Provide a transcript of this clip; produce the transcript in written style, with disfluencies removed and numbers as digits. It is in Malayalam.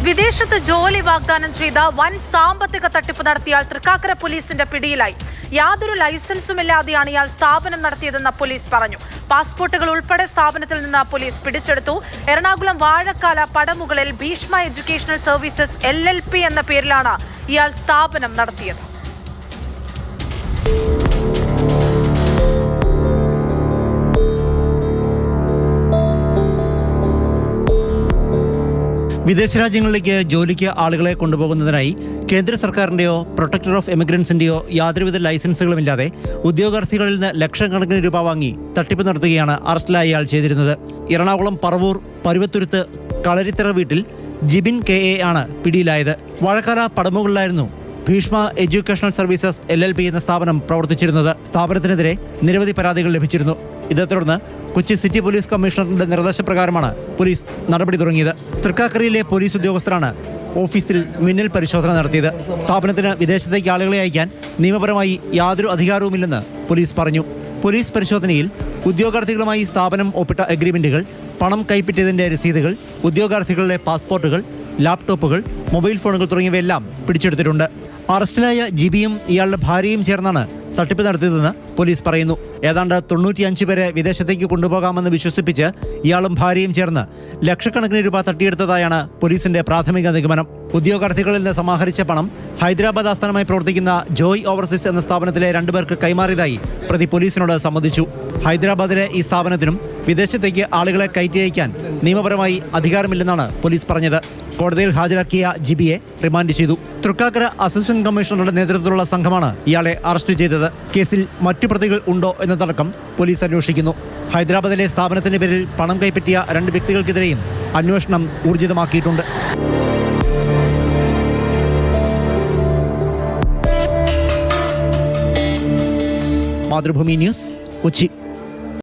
വിദേശത്ത് ജോലി വാഗ്ദാനം ചെയ്ത വൻ സാമ്പത്തിക തട്ടിപ്പ് നടത്തിയാൽ തൃക്കാക്കര പോലീസിന്റെ പിടിയിലായി. യാതൊരു ലൈസൻസുമില്ലാതെയാണ് ഇയാൾ സ്ഥാപനം നടത്തിയതെന്ന് പോലീസ് പറഞ്ഞു. പാസ്പോർട്ടുകൾ ഉൾപ്പെടെ സ്ഥാപനത്തിൽ നിന്ന് പോലീസ് പിടിച്ചെടുത്തു. എറണാകുളം വാഴക്കാല പടമുകളിൽ ഭീഷ്മ എഡ്യൂക്കേഷണൽ സർവീസസ് LLP എന്ന പേരിലാണ് ഇയാൾ സ്ഥാപനം നടത്തിയത്. വിദേശ രാജ്യങ്ങളിലേക്ക് ജോലിക്ക് ആളുകളെ കൊണ്ടുപോകുന്നതിനായി കേന്ദ്ര സർക്കാരിൻ്റെയോ പ്രൊട്ടക്ടർ ഓഫ് എമിഗ്രൻസിൻ്റെയോ യാതൊരുവിധ ലൈസൻസുകളുമില്ലാതെ ഉദ്യോഗാർത്ഥികളിൽ നിന്ന് ലക്ഷക്കണക്കിന് രൂപ വാങ്ങി തട്ടിപ്പ് നടത്തുകയാണ് അറസ്റ്റിലായ ഇയാൾ ചെയ്തിരുന്നത്. എറണാകുളം പറവൂർ പരുവത്തുരുത്ത് കളരിത്തറ വീട്ടിൽ ജിബിൻ KA ആണ് പിടിയിലായത്. വാഴക്കാല പടമുകളിലായിരുന്നു ഭീഷ്മ എഡ്യൂക്കേഷണൽ സർവീസസ് LLP എന്ന സ്ഥാപനം പ്രവർത്തിച്ചിരുന്നത്. സ്ഥാപനത്തിനെതിരെ നിരവധി പരാതികൾ ലഭിച്ചിരുന്നു. ഇതേ തുടർന്ന് കൊച്ചി സിറ്റി പോലീസ് കമ്മീഷണറുടെ നിർദ്ദേശപ്രകാരമാണ് പോലീസ് നടപടി തുടങ്ങിയത്. തൃക്കാക്കരയിലെ പോലീസ് ഉദ്യോഗസ്ഥരാണ് ഓഫീസിൽ മിന്നൽ പരിശോധന നടത്തിയത്. സ്ഥാപനത്തിന് വിദേശത്തേക്ക് ആളുകളെ അയക്കാൻ നിയമപരമായി യാതൊരു അധികാരവുമില്ലെന്ന് പോലീസ് പറഞ്ഞു. പോലീസ് പരിശോധനയിൽ ഉദ്യോഗാർത്ഥികളുമായി സ്ഥാപനം ഒപ്പിട്ട അഗ്രിമെന്റുകൾ, പണം കൈപ്പറ്റിയതിന്റെ രസീതുകൾ, ഉദ്യോഗാർത്ഥികളുടെ പാസ്പോർട്ടുകൾ, ലാപ്ടോപ്പുകൾ, മൊബൈൽ ഫോണുകൾ തുടങ്ങിയവയെല്ലാം പിടിച്ചെടുത്തിട്ടുണ്ട്. അറസ്റ്റിലായ ജിബിയും ഇയാളുടെ ഭാര്യയും ചേർന്നാണ് തട്ടിപ്പ് നടത്തിയതെന്ന് പോലീസ് പറയുന്നു. ഏതാണ്ട് 95 പേരെ വിദേശത്തേക്ക് കൊണ്ടുപോകാമെന്ന് വിശ്വസിപ്പിച്ച് ഇയാളും ഭാര്യയും ചേർന്ന് ലക്ഷക്കണക്കിന് രൂപ തട്ടിയെടുത്തതായാണ് പോലീസിന്റെ പ്രാഥമിക നിഗമനം. ഉദ്യോഗാർത്ഥികളിൽ നിന്ന് സമാഹരിച്ച പണം ഹൈദരാബാദ് ആസ്ഥാനമായി പ്രവർത്തിക്കുന്ന ജോയ് ഓവർസീസ് എന്ന സ്ഥാപനത്തിലെ 2 പേർക്ക് കൈമാറിയതായി പ്രതി പോലീസിനോട് സമ്മതിച്ചു. ഹൈദരാബാദിലെ ഈ സ്ഥാപനത്തിനും വിദേശത്തേക്ക് ആളുകളെ കയറ്റി അയക്കാൻ നിയമപരമായി അധികാരമില്ലെന്നാണ് പോലീസ് പറഞ്ഞത്. കോടതിയിൽ ഹാജരാക്കിയ ജിബിയെ റിമാൻഡ് ചെയ്തു. തൃക്കാക്കര അസിസ്റ്റന്റ് കമ്മീഷണറുടെ നേതൃത്വത്തിലുള്ള സംഘമാണ് ഇയാളെ അറസ്റ്റ് ചെയ്തത്. കേസിൽ മറ്റു പ്രതികൾ ഉണ്ടോ എന്നതടക്കം പോലീസ് അന്വേഷിക്കുന്നു. ഹൈദരാബാദിലെ സ്ഥാപനത്തിന്റെ പേരിൽ പണം കൈപ്പറ്റിയ 2 വ്യക്തികൾക്കെതിരെയും അന്വേഷണം ഊർജിതമാക്കിയിട്ടുണ്ട്. മാതൃഭൂമി ന്യൂസ്, കൊച്ചി.